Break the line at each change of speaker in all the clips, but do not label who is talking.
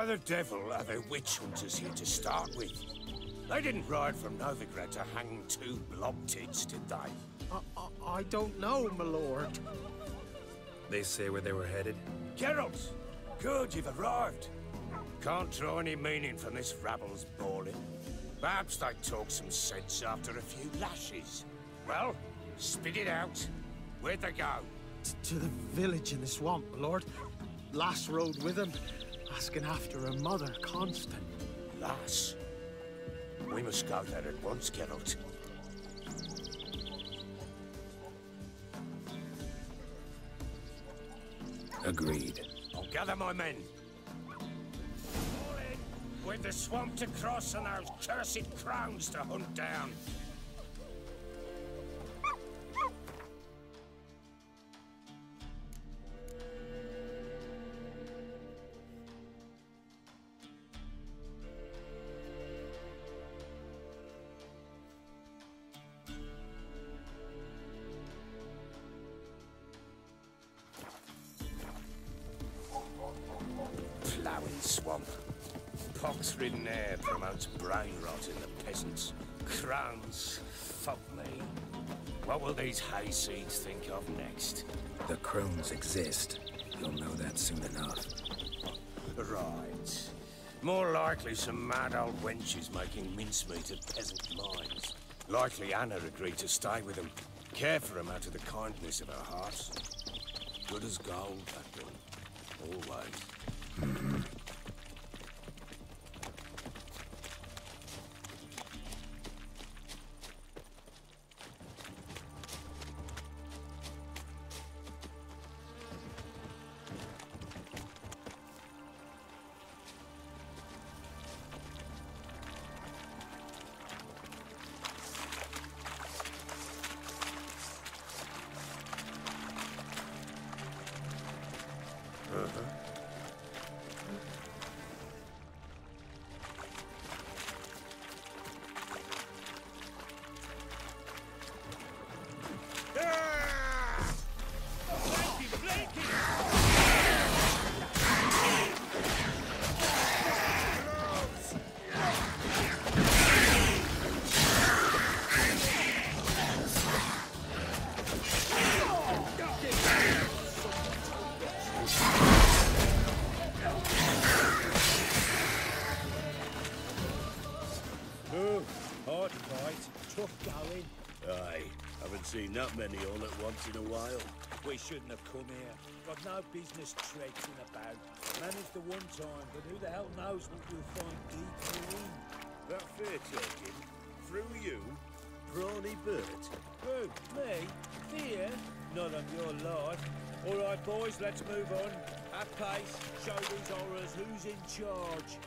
the devil are the witch hunters here to start with? They didn't ride from Novigrad to hang two blob tits, did they?
I don't know, my lord.
They say where they were headed?
Geralt! Good, you've arrived. Can't draw any meaning from this rabble's bawling. Perhaps they talk some sense after a few lashes. Well, spit it out. Where'd they go?
To the village in the swamp, my lord. Lass rode with him, asking after her mother, Constant.
Lass? We must go there at once, Geralt.
Agreed.
I'll gather my men. All in, with the swamp to cross and those cursed crowns to hunt down. Ploughing swamp. Pox-ridden air promotes brain rot in the peasants. Crowns, fuck me. What will these hayseeds think of next?
The crones exist. You'll know that soon enough.
Right. More likely some mad old wenches making mincemeat of peasant minds. Likely Anna agreed to stay with them. Care for them out of the kindness of her heart. Good as gold, that one. Always.
Seen that many all at once in a while.
We shouldn't have come here. Got no business traipsing about. Managed the one time, but who the hell knows what we'll find deep within.
That fair taking? Through you? Brawny Bert?
Who? Me? Fear? Not on your life. All right, boys, let's move on. At pace, show these horrors who's in charge.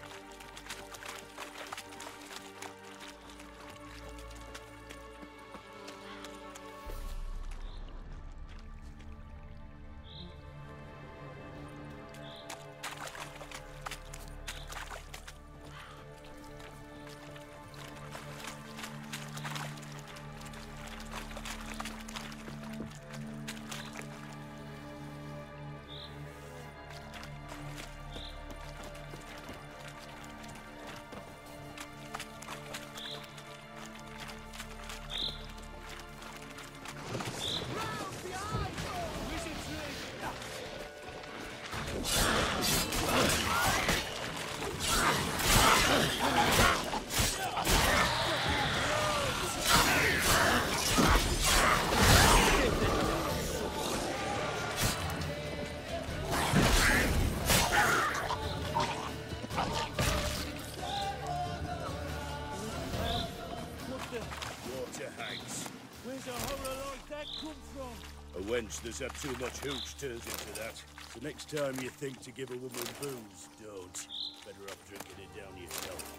That's had too much hooch turns into that. So next time you think to give a woman booze, don't. Better off drinking it down yourself.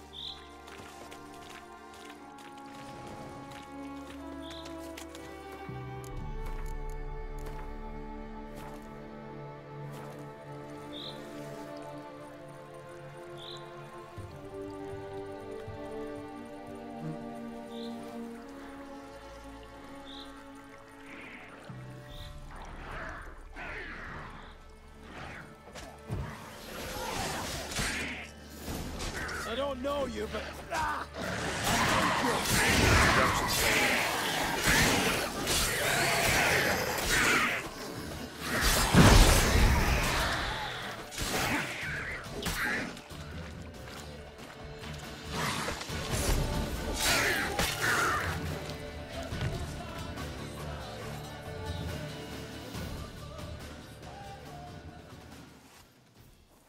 know you, but...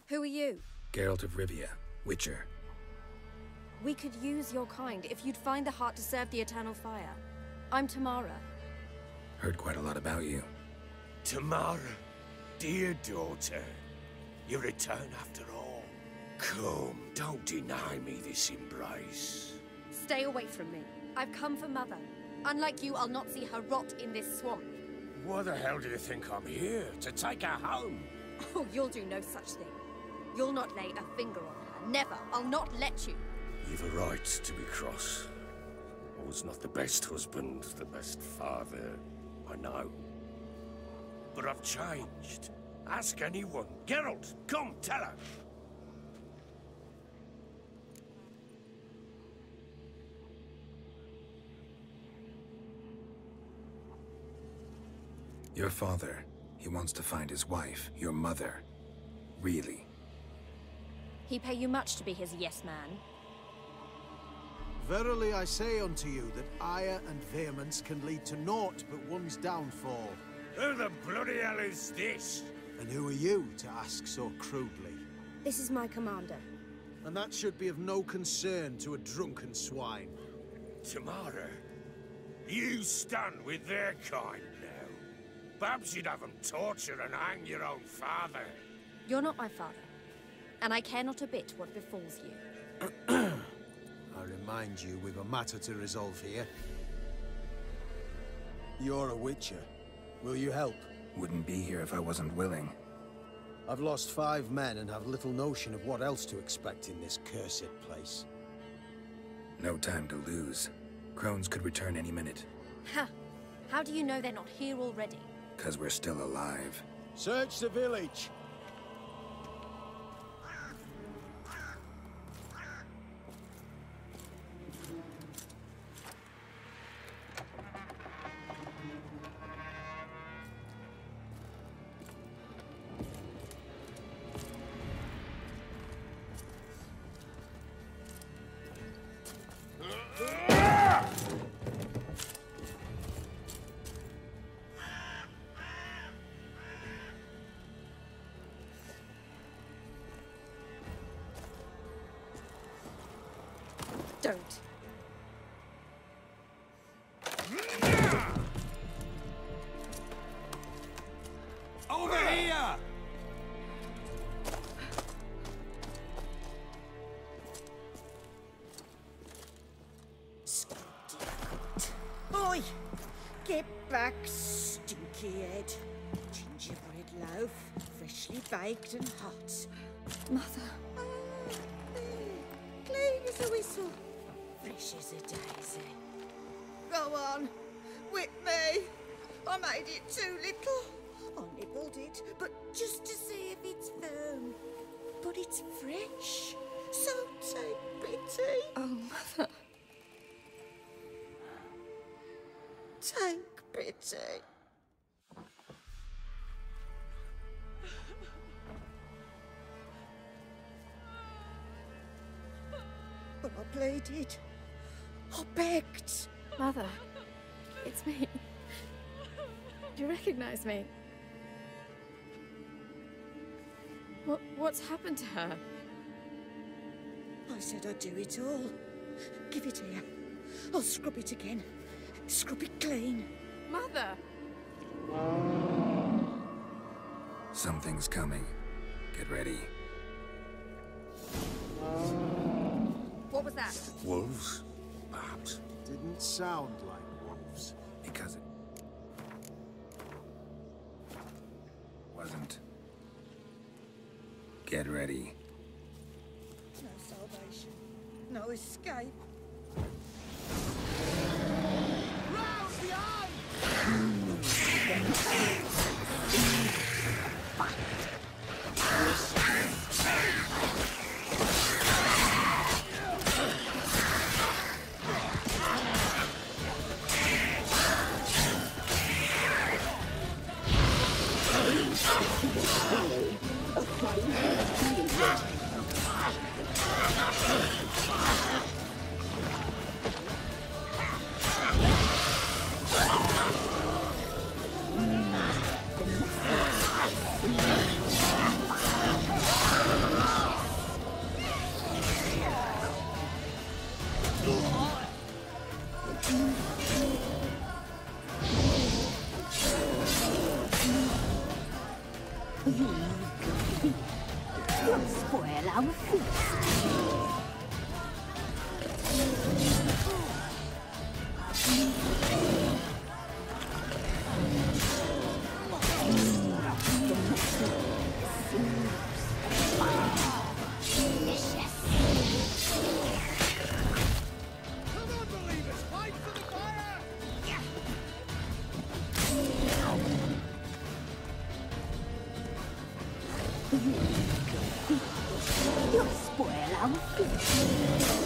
Who are you?
Geralt of Rivia, Witcher.
We could use your kind if you'd find the heart to serve the Eternal Fire. I'm Tamara.
Heard quite a lot about you.
Tamara, dear daughter, you return after all. Come, don't deny me this embrace.
Stay away from me. I've come for Mother. Unlike you, I'll not see her rot in this swamp.
Why the hell do you think I'm here? To take her home?
Oh, you'll do no such thing. You'll not lay a finger on her. Never. I'll not let you.
You've a right to be cross. I was not the best husband, the best father, I know. But I've changed. Ask anyone. Geralt, come, tell her.
Your father, he wants to find his wife, your mother. Really?
He pay you much to be his yes-man.
Verily I say unto you that ire and vehemence can lead to naught but one's downfall.
Who the bloody hell is this?
And who are you to ask so crudely?
This is my commander.
And that should be of no concern to a drunken swine.
Tamara, you stand with their kind now. Perhaps you'd have them torture and hang your own father.
You're not my father, and I care not a bit what befalls you.
I remind you, we've a matter to resolve here. You're a Witcher. Will you help?
Wouldn't be here if I wasn't willing.
I've lost 5 men and have little notion of what else to expect in this cursed place.
No time to lose. Crones could return any minute.
Ha! How do you know they're not here already?
'Cause we're still alive.
Search the village!
Don't.
Over here!
Oi! Get back, stinky head. Gingerbread loaf, freshly baked and hot.
Mother.
Clean as a whistle, fresh as a daisy. Go on, whip me. I made it too little. I nibbled it, but just to see if it's firm. But it's fresh, so take pity.
Oh, Mother.
Take pity. But I pleaded. I begged.
Mother. It's me. Do you recognize me? What's happened to her?
I said I'd do it all. Give it here. I'll scrub it again. Scrub it clean.
Mother!
Something's coming. Get ready.
What was that?
Wolves? Perhaps.
Didn't sound like wolves.
Because it wasn't. Get ready.
No salvation. No escape.
Round behind!
You'll spoil our feast. You'll spoil our feast.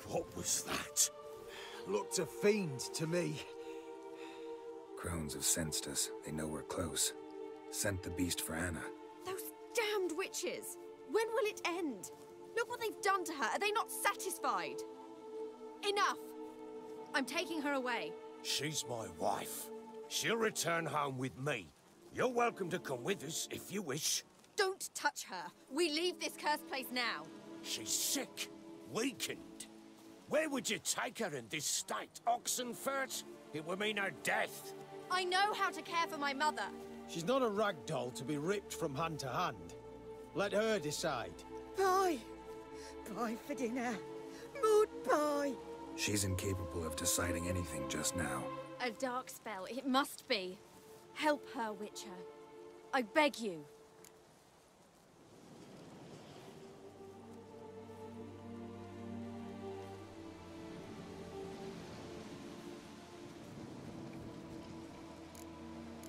What was that?
Looked a fiend to me.
Crones have sensed us. They know we're close. Sent the beast for Anna.
Those damned witches! When will it end? Look what they've done to her. Are they not satisfied? Enough! I'm taking her away.
She's my wife. She'll return home with me. You're welcome to come with us if you wish.
Don't touch her. We leave this cursed place now.
She's sick, weakened. Where would you take her in this state? Oxenfurt? It would mean her death.
I know how to care for my mother.
She's not a rag doll to be ripped from hand to hand. Let her decide.
Pie. Pie for dinner. Mood pie.
She's incapable of deciding anything just now.
A dark spell, it must be. Help her, Witcher. I beg you.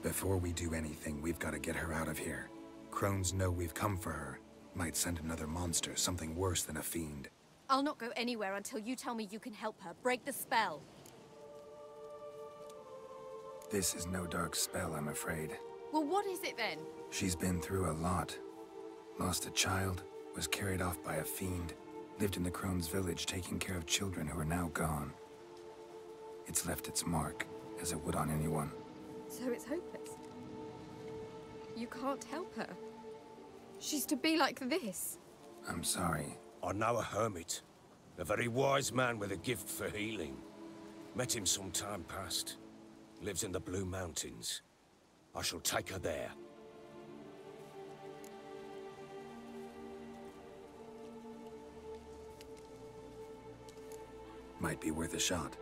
Before we do anything, we've got to get her out of here. Crones know we've come for her. Might send another monster, something worse than a fiend.
I'll not go anywhere until you tell me you can help her. Break the spell.
This is no dark spell, I'm afraid.
Well, what is it then?
She's been through a lot. Lost a child, was carried off by a fiend, lived in the Crones village taking care of children who are now gone. It's left its mark, as it would on anyone.
So it's hopeless. You can't help her. She's to be like this.
I'm sorry.
I know a hermit. A very wise man with a gift for healing. Met him some time past. Lives in the Blue Mountains. I shall take her there.
Might be worth a shot.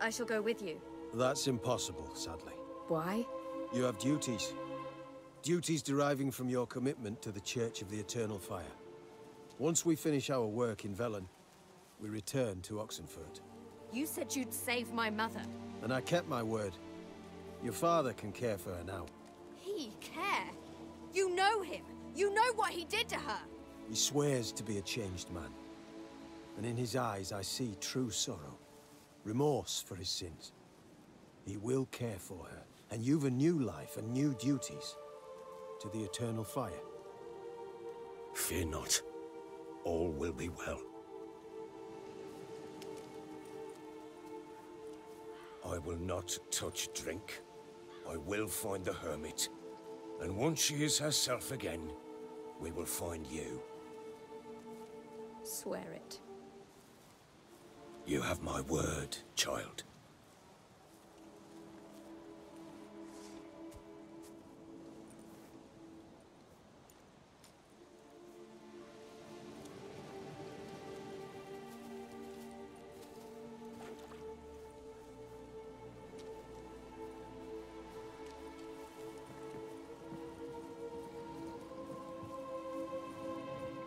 I shall go with you.
That's impossible, sadly.
Why?
You have duties. Duties deriving from your commitment to the Church of the Eternal Fire. Once we finish our work in Velen, we return to Oxenfurt.
You said you'd save my mother.
And I kept my word. Your father can care for her now.
He care? You know him. You know what he did to her.
He swears to be a changed man. And in his eyes I see true sorrow. Remorse for his sins. He will care for her. And you've a new life and new duties. To the Eternal Fire.
Fear not. All will be well. I will not touch drink. I will find the hermit. And once she is herself again, we will find you.
Swear it.
You have my word, child.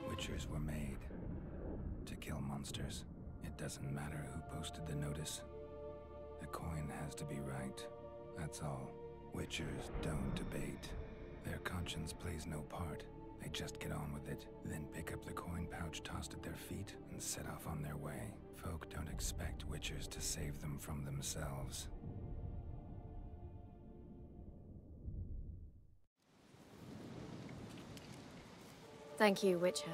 Witchers were made to kill monsters. It doesn't matter who posted the notice. The coin has to be right. That's all. Witchers don't debate. Their conscience plays no part. They just get on with it, then pick up the coin pouch tossed at their feet and set off on their way. Folk don't expect witchers to save them from themselves.
Thank you, Witcher.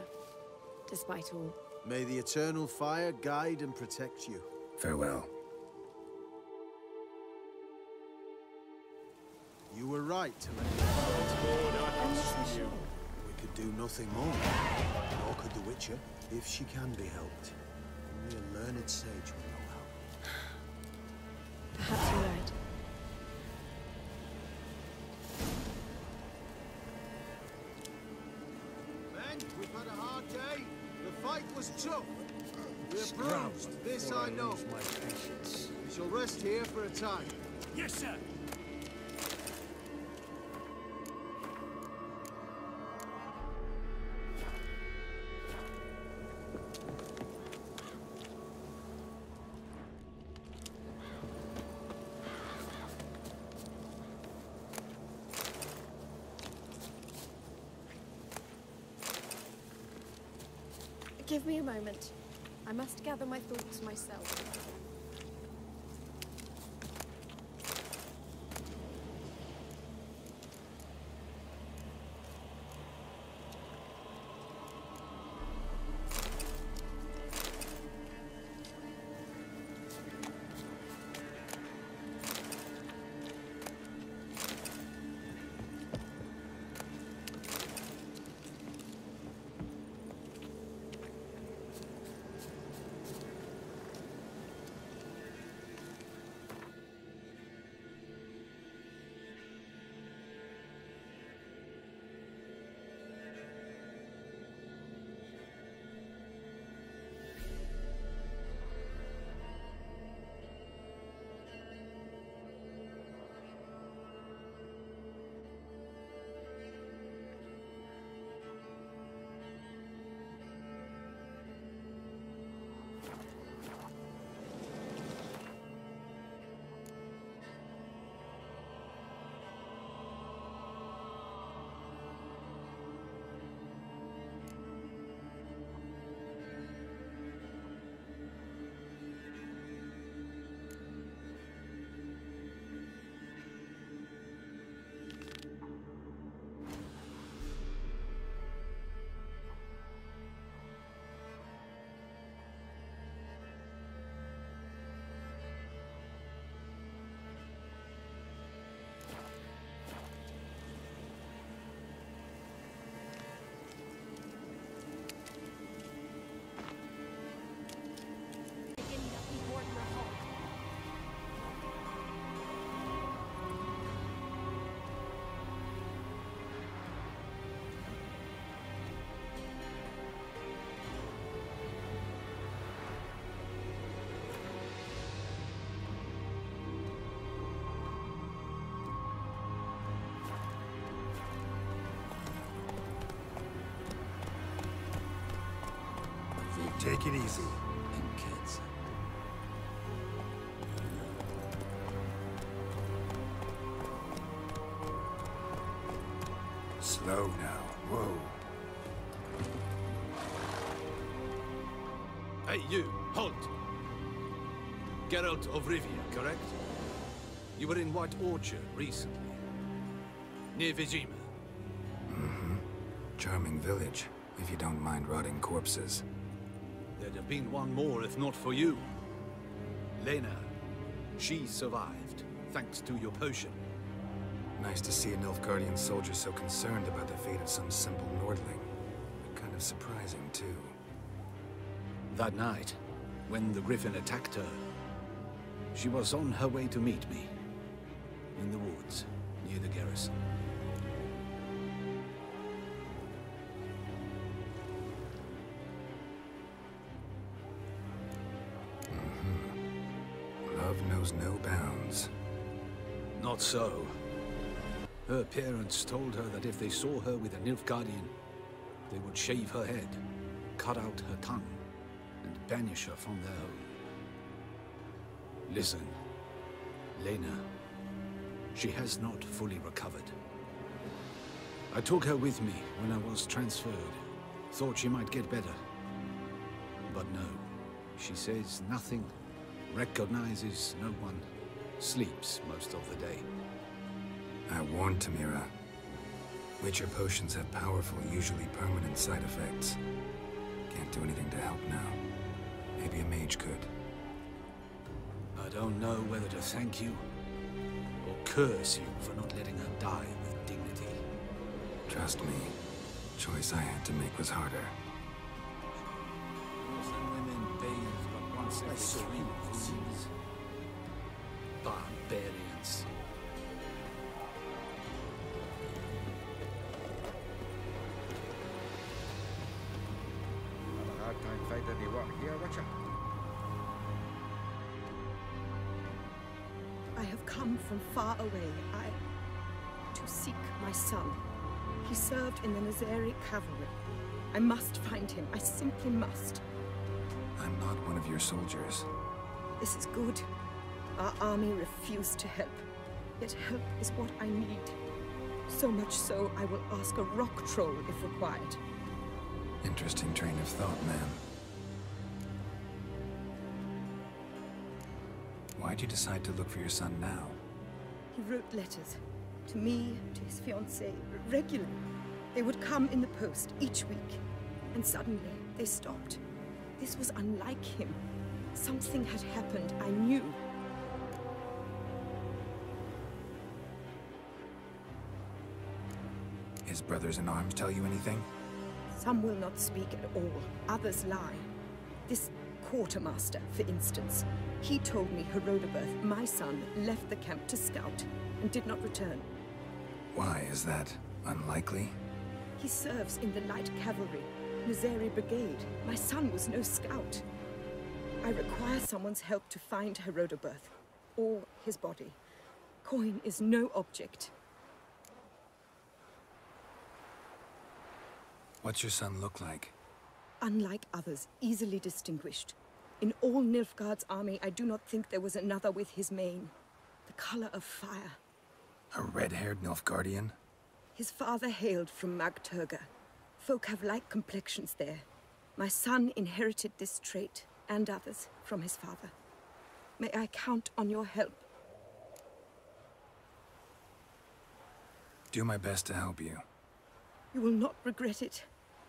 Despite all.
May the eternal fire guide and protect you.
Farewell.
You were right to let me fight. We could do nothing more, nor could the Witcher, if she can be helped. Only a learned sage will know how.
Perhaps you're right.
Men, we've had a hard day. The fight was tough. We're bruised, this I know. We shall rest here for a time.
Yes, sir.
Give me a moment. I must gather my thoughts myself.
Take it easy.
And kids.
Slow now. Whoa.
Hey, you! Halt! Geralt of Rivia, correct? You were in White Orchard recently. Near Vizima.
Mm-hmm. Charming village, if you don't mind rotting corpses.
There'd have been one more if not for you. Lena. She survived, thanks to your potion.
Nice to see an Nilfgaardian soldier so concerned about the fate of some simple Nordling. But kind of surprising, too.
That night, when the Griffin attacked her, she was on her way to meet me. In the woods, near the garrison.
Love knows no bounds.
Not so. Her parents told her that if they saw her with a Nilfgaardian, they would shave her head, cut out her tongue, and banish her from their home. Listen, Lena, she has not fully recovered. I took her with me when I was transferred. Thought she might get better. But no. She says nothing, recognizes no one, sleeps most of the day.
I warned Tamira. Witcher potions have powerful, usually permanent side effects. Can't do anything to help now. Maybe a mage could.
I don't know whether to thank you or curse you for not letting her die with dignity.
Trust me, choice I had to make was harder.
Muslim women bathe but once every 3 moons. Barbarians.
Have a hard time finding the work here, Witcher.
I have come from far away. To seek my son. He served in the Nazari cavalry. I must find him. I simply must.
I'm not one of your soldiers.
This is good. Our army refused to help. Yet help is what I need. So much so, I will ask a rock troll if required.
Interesting train of thought, ma'am. Why'd you decide to look for your son now?
He wrote letters. To me, to his fiancée, regularly. They would come in the post each week. And suddenly, they stopped. This was unlike him. Something had happened, I knew.
His brothers in arms tell you anything?
Some will not speak at all. Others lie. This quartermaster, for instance. He told me Herodoberth, my son, left the camp to scout and did not return.
Why, is that unlikely?
He serves in the light cavalry, Nazari brigade. My son was no scout. I require someone's help to find Herodoberth, or his body. Coin is no object.
What's your son look like?
Unlike others, easily distinguished. In all Nilfgaard's army, I do not think there was another with his mane. The color of fire.
A red-haired Nilfgaardian?
His father hailed from Magturga. Folk have light complexions there. My son inherited this trait, and others, from his father. May I count on your help?
Do my best to help you.
You will not regret it.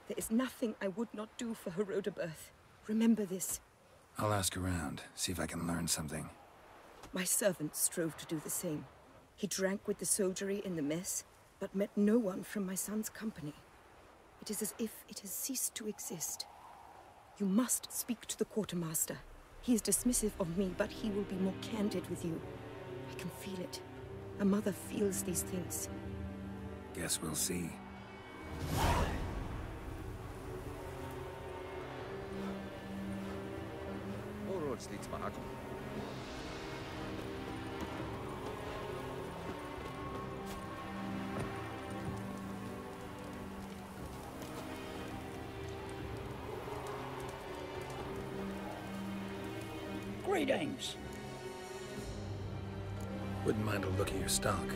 There is nothing I would not do for Herodoberth. Remember this.
I'll ask around, see if I can learn something.
My servant strove to do the same. He drank with the soldiery in the mess, but met no one from my son's company. It is as if it has ceased to exist. You must speak to the quartermaster. He is dismissive of me, but he will be more candid with you. I can feel it. A mother feels these things.
Guess we'll see.
All roads lead to Manhattan.
Greetings.
Wouldn't mind a look at your stock.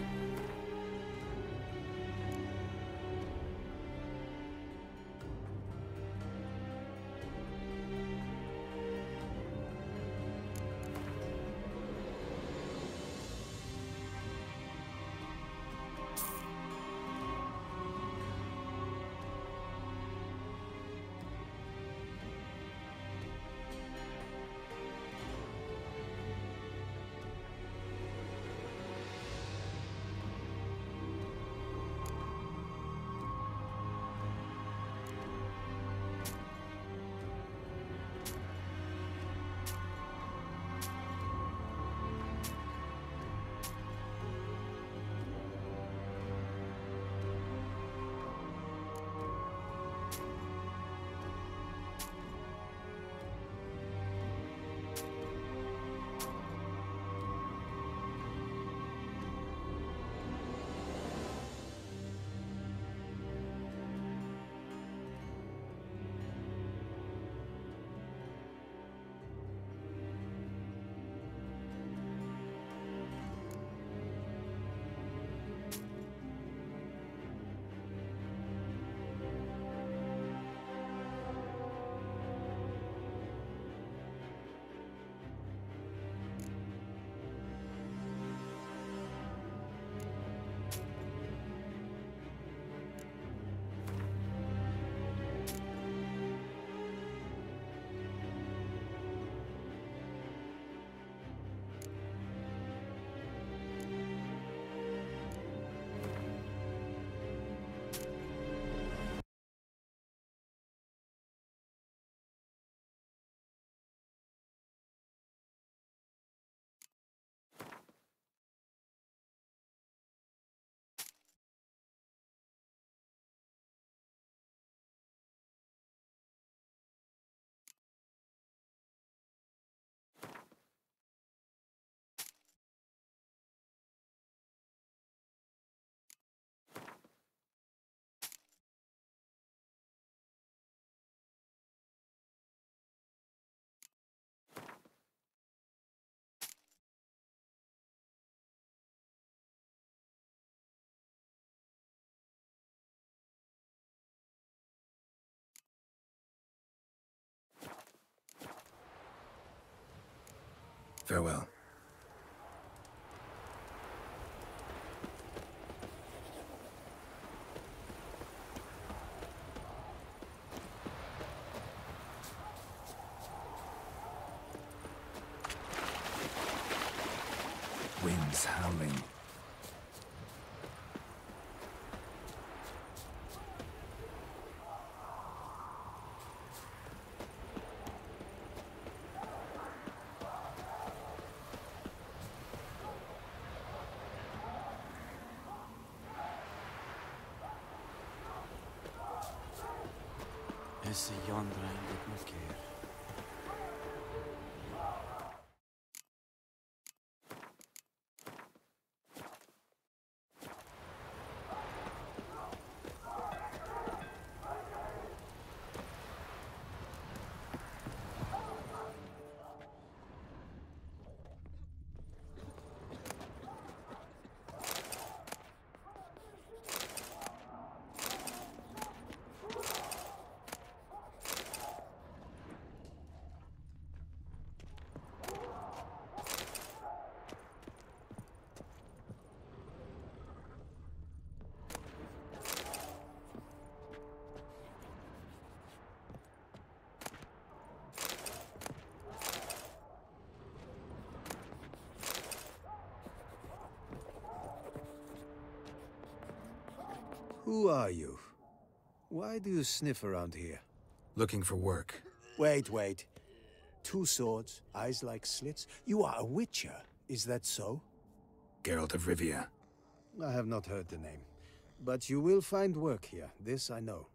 Farewell. Winds howling.
Esse yonder ainda me quer.
Who are you? Why do you sniff around here?
Looking for work.
Wait. 2 swords, eyes like slits. You are a witcher, is that so?
Geralt of Rivia.
I have not heard the name. But you will find work here, this I know.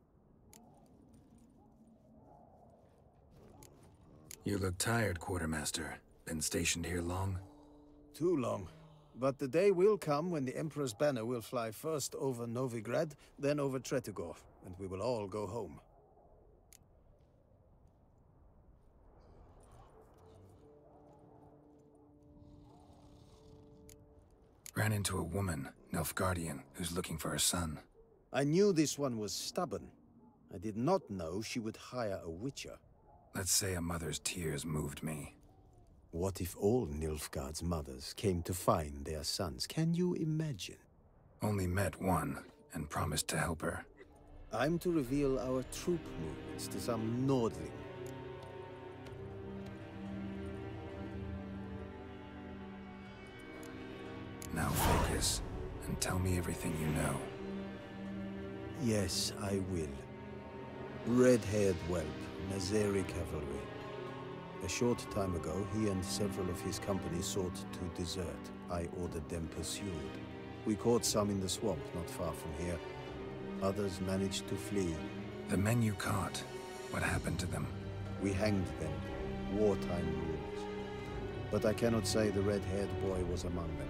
You look tired, Quartermaster. Been stationed here long?
Too long. But the day will come when the Emperor's banner will fly first over Novigrad, then over Tretigor, and we will all go home.
Ran into a woman, Nilfgaardian, who's looking for her son.
I knew this one was stubborn. I did not know she would hire a witcher.
Let's say a mother's tears moved me.
What if all Nilfgaard's mothers came to find their sons? Can you imagine?
Only met one, and promised to help her.
I'm to reveal our troop movements to some Nordling.
Now focus, and tell me everything you know.
Yes, I will. Red-haired whelp, Nazeri cavalry. A short time ago, he and several of his company sought to desert. I ordered them pursued. We caught some in the swamp not far from here. Others managed to flee.
The men you caught, what happened to them?
We hanged them. Wartime rules. But I cannot say the red-haired boy was among them.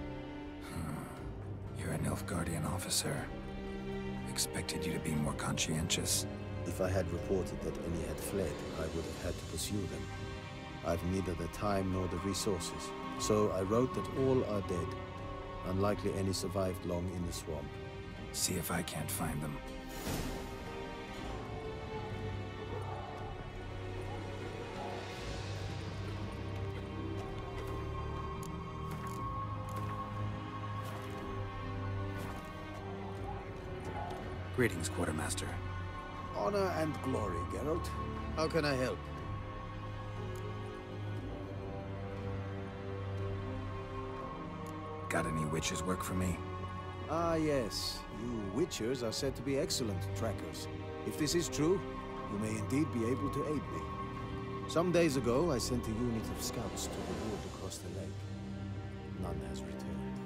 You're a Nilfgaardian officer. Expected you to be more conscientious.
If I had reported that any had fled, I would have had to pursue them. I've neither the time nor the resources, so I wrote that all are dead. Unlikely any survived long in the swamp.
See if I can't find them. Greetings, Quartermaster.
Honor and glory, Geralt. How can I help?
Got any witches work for me?
Ah, yes. You witchers are said to be excellent trackers. If this is true, you may indeed be able to aid me. Some days ago, I sent a unit of scouts to the wood across the lake. None has returned.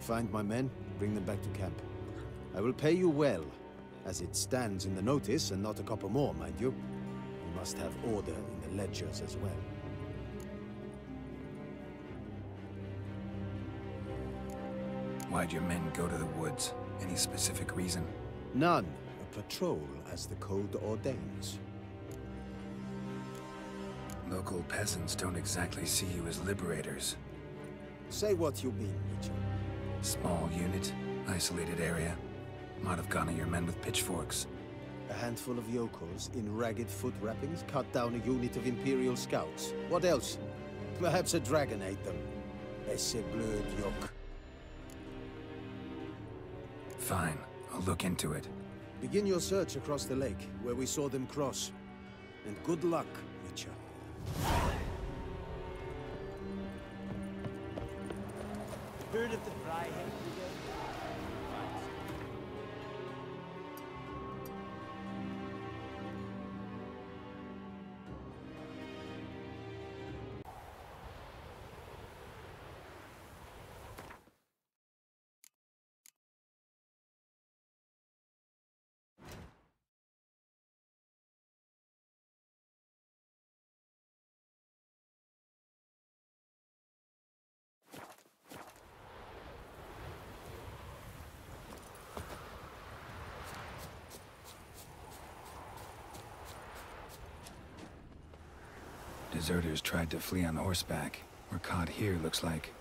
Find my men, bring them back to camp. I will pay you well, as it stands in the notice, and not a copper more, mind you. We must have order in the ledgers as well.
Why'd your men go to the woods? Any specific reason?
None. A patrol, as the code ordains.
Local peasants don't exactly see you as liberators.
Say what you mean, Witcher.
Small unit, isolated area. Might have gone at your men with pitchforks.
A handful of yokels in ragged foot wrappings cut down a unit of Imperial scouts. What else? Perhaps a dragon ate them. Esse bleu yok.
Fine, I'll look into it.
Begin your search across the lake, where we saw them cross. And good luck, Witcher.
Heard of the Fryhead Brigade?
Deserters tried to flee on horseback. Were caught here, looks like.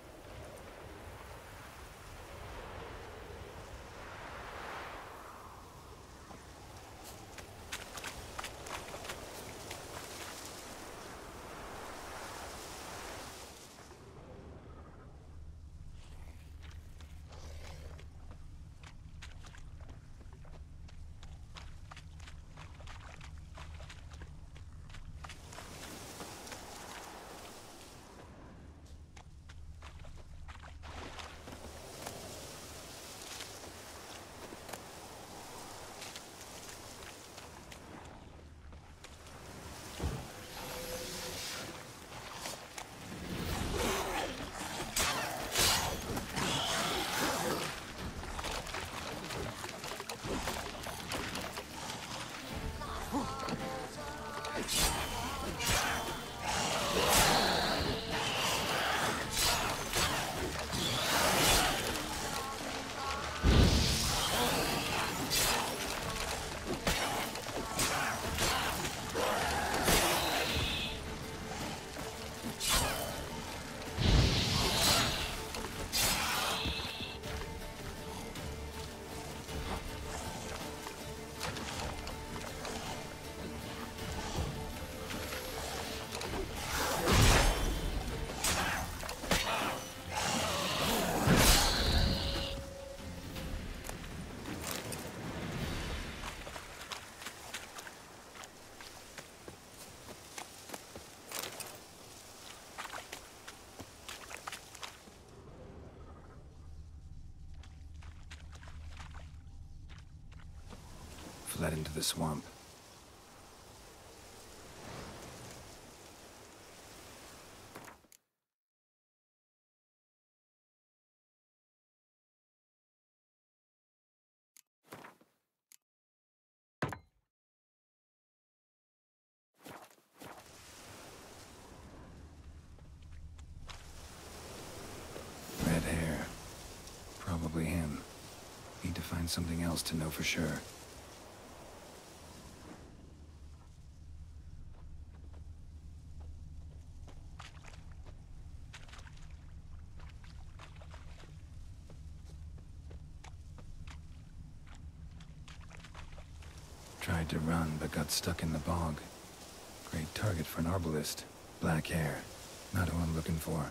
Fled into the swamp. Red hair. Probably him. Need to find something else to know for sure. Tried to run, but got stuck in the bog. Great target for an arbalist. Black hair. Not who I'm looking for.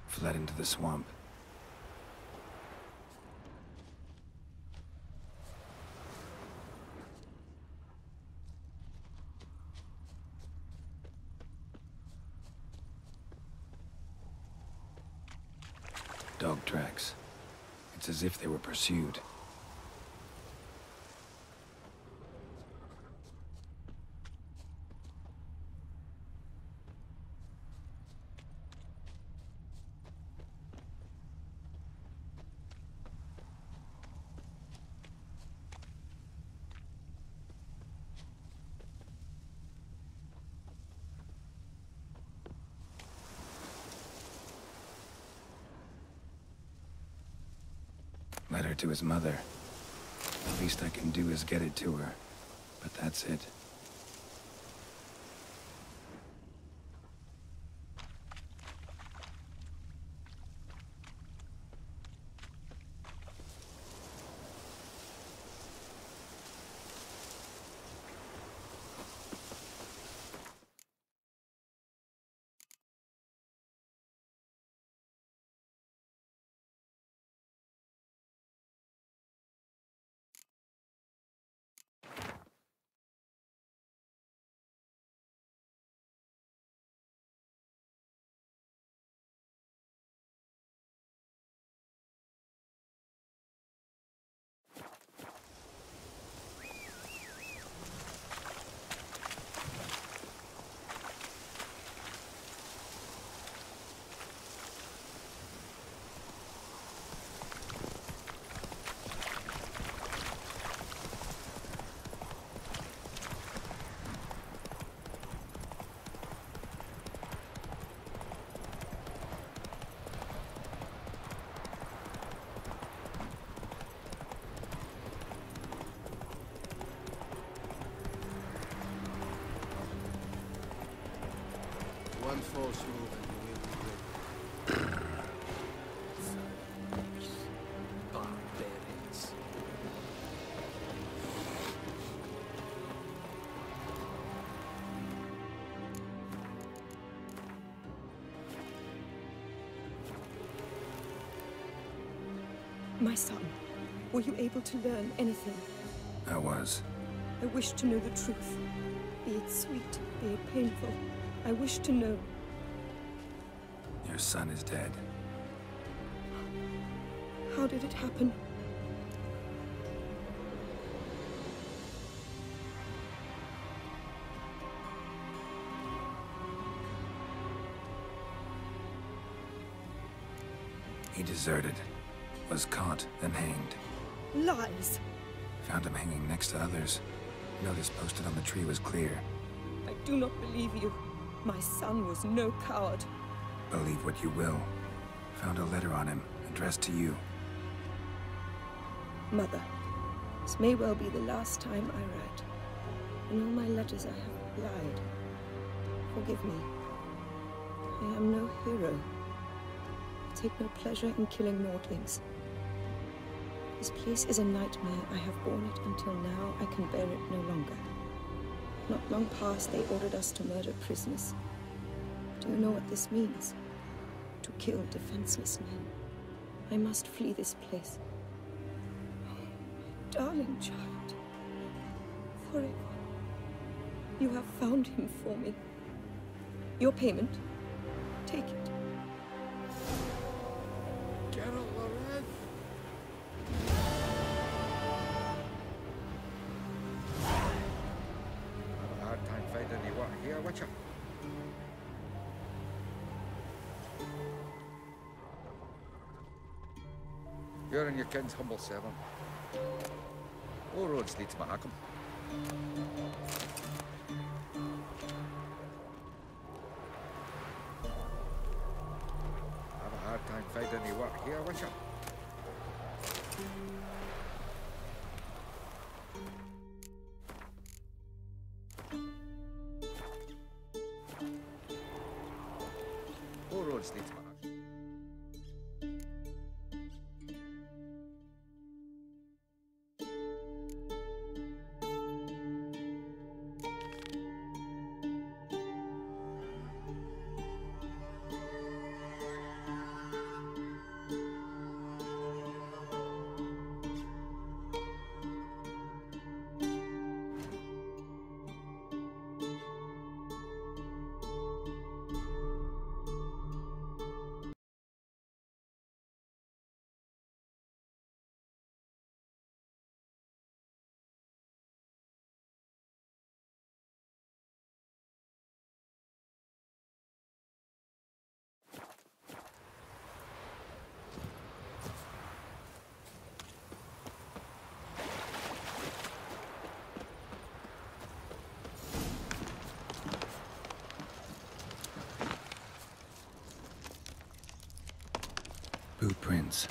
Fled into the swamp. Dog tracks. It's as if they were pursued. Letter to his mother. The least I can do is get it to her. But that's it.
one false move and you will regret it. Barbarians.
My son, were you able to learn anything?
I was.
I wish to know the truth. Be it sweet, be it painful. I wish to know.
Your son is dead.
How did it happen?
He deserted. Was caught, then hanged.
Lies!
Found him hanging next to others. Notice posted on the tree was clear.
I do not believe you. My son was no coward.
Believe what you will. Found a letter on him, addressed to you.
Mother, this may well be the last time I write. In all my letters I have lied. Forgive me. I am no hero. I take no pleasure in killing Nordlings. This place is a nightmare. I have borne it until now. I can bear it no longer. Not long past, they ordered us to murder prisoners. Do you know what this means? To kill defenseless men. I must flee this place. Oh, my darling child. Forever. You have found him for me. Your payment. Take it.
Geralt of Rivia. Have a hard time finding you what here, Witcher. You're and your king's humble servant. All roads lead to Mahakam. Have a hard time finding you what here, Witcher. All roads lead to Mahakam.
Boot prints,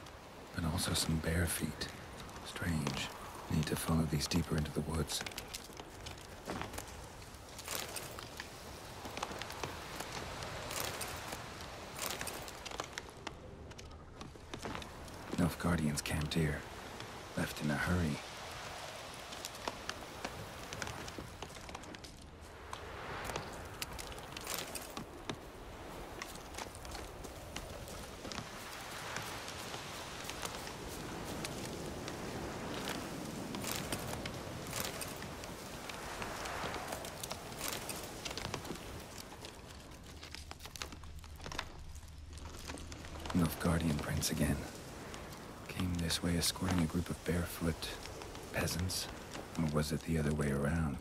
but also some bare feet. Strange. Need to follow these deeper into the woods. Nilfgaardians camped here. Left in a hurry. Nilfgaardian prints again. Came this way escorting a group of barefoot peasants, or was it the other way around?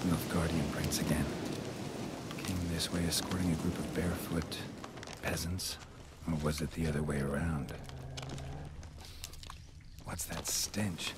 Nilfgaardian prints again. Came this way escorting a group of barefoot peasants, or was it the other way around? What's that stench?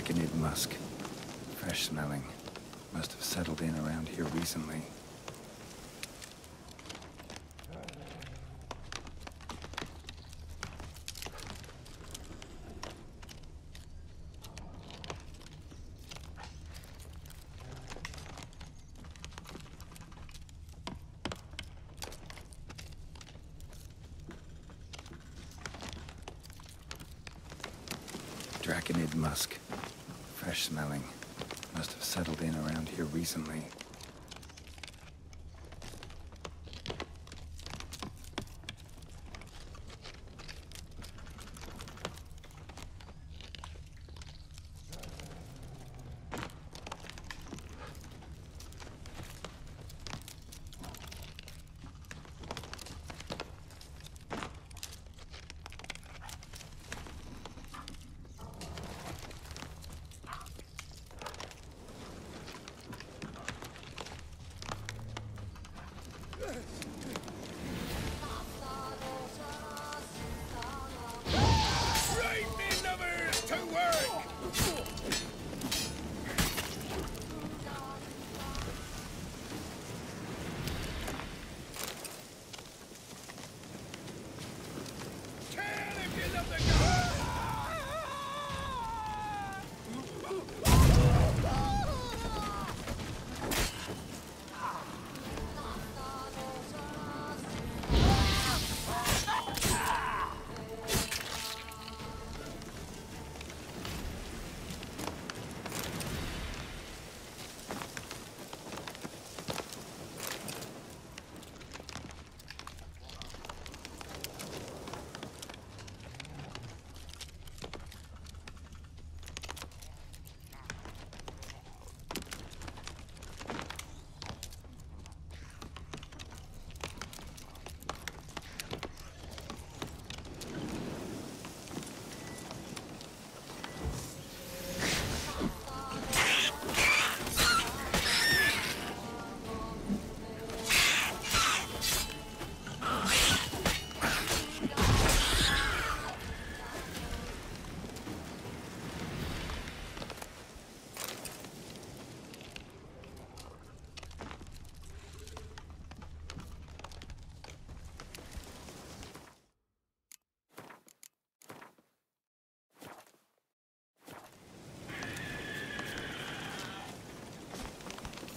Draconid musk. Fresh smelling. Must have settled in around here recently. Draconid musk. Fresh smelling. Must have settled in around here recently.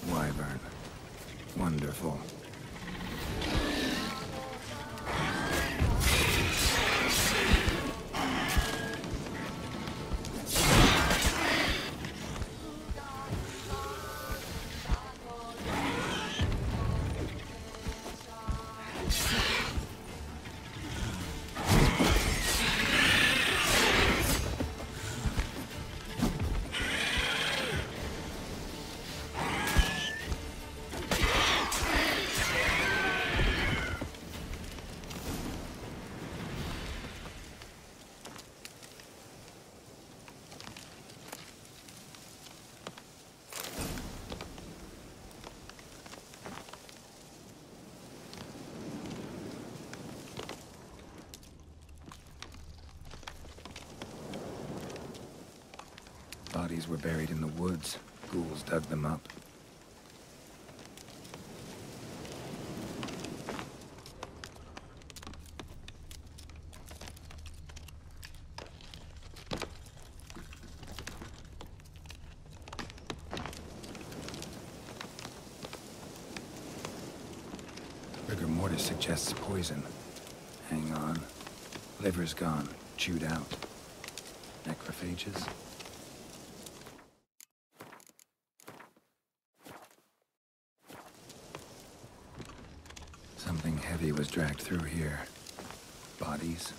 Wyvern. Wonderful. Bodies were buried in the woods. Ghouls dug them up. Rigor mortis suggests poison. Hang on. Liver's gone. Chewed out. Necrophages? Something heavy was dragged through here. Bodies.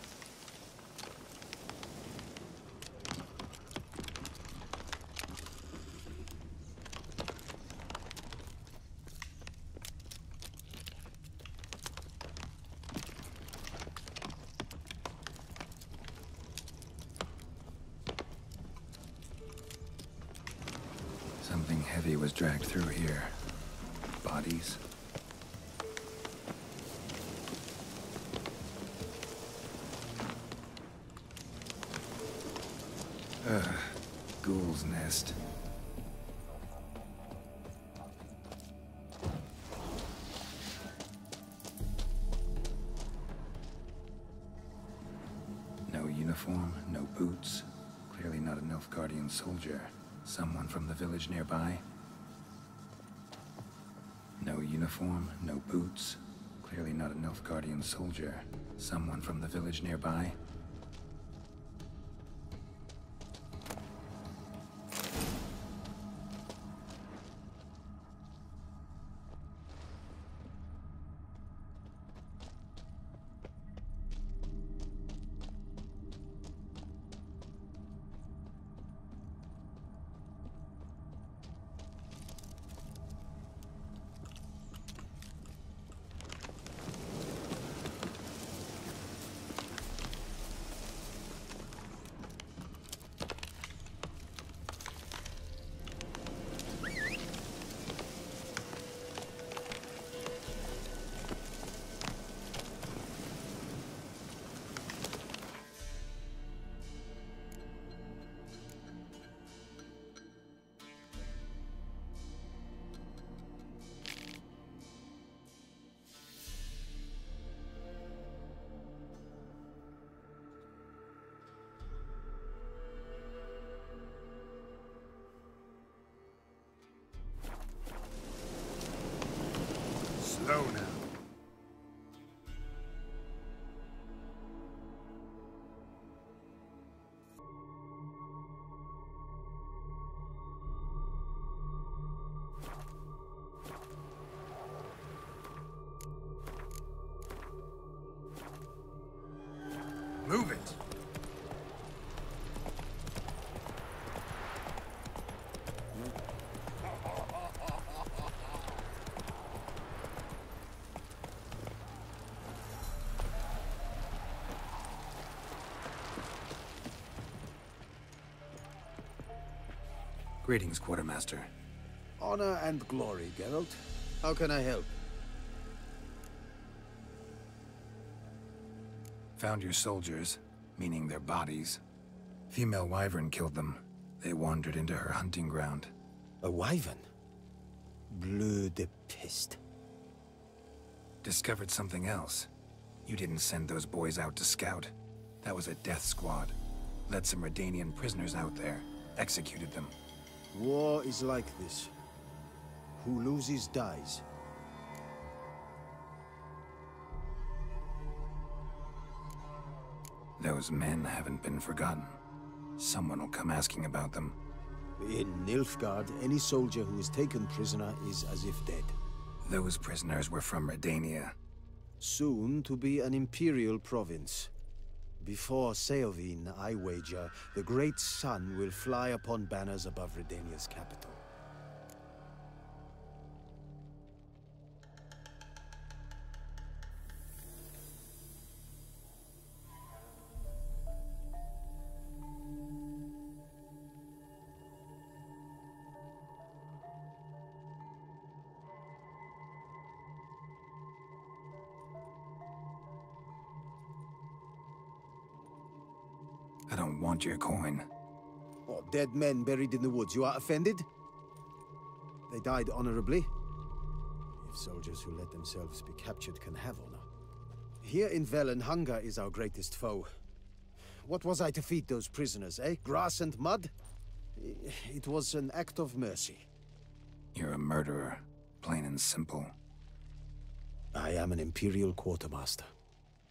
Something heavy was dragged through here. Bodies. ghoul's nest. No uniform, no boots. Clearly not a Nilfgaardian soldier. Someone from the village nearby? No uniform, no boots. Clearly not a Nilfgaardian soldier. Someone from the village nearby?
Slow now. Move it.
Greetings, Quartermaster.
Honor and glory, Geralt. How can I help?
Found your soldiers, meaning their bodies. Female wyvern killed them. They wandered into her hunting ground.
A wyvern? Bleu de peste.
Discovered something else. You didn't send those boys out to scout. That was a death squad. Led some Redanian prisoners out there. Executed them.
War is like this. Who loses dies.
Those men haven't been forgotten. Someone will come asking about them.
In Nilfgaard, any soldier who is taken prisoner is as if dead.
Those prisoners were from Redania.
Soon to be an imperial province. Before Seilvin, I wager, the great sun will fly upon banners above Redania's capital.
I don't want your coin.
Oh, dead men buried in the woods. You are offended? They died honorably. If soldiers who let themselves be captured can have honor. Here in Velen, hunger is our greatest foe. What was I to feed those prisoners, eh? Grass and mud? It was an act of mercy.
You're a murderer, plain and simple.
I am an Imperial Quartermaster.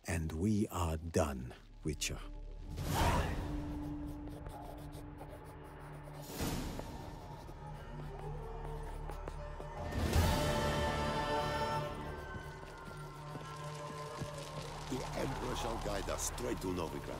And we are done, Witcher.
The Emperor shall guide us straight to Novigrad.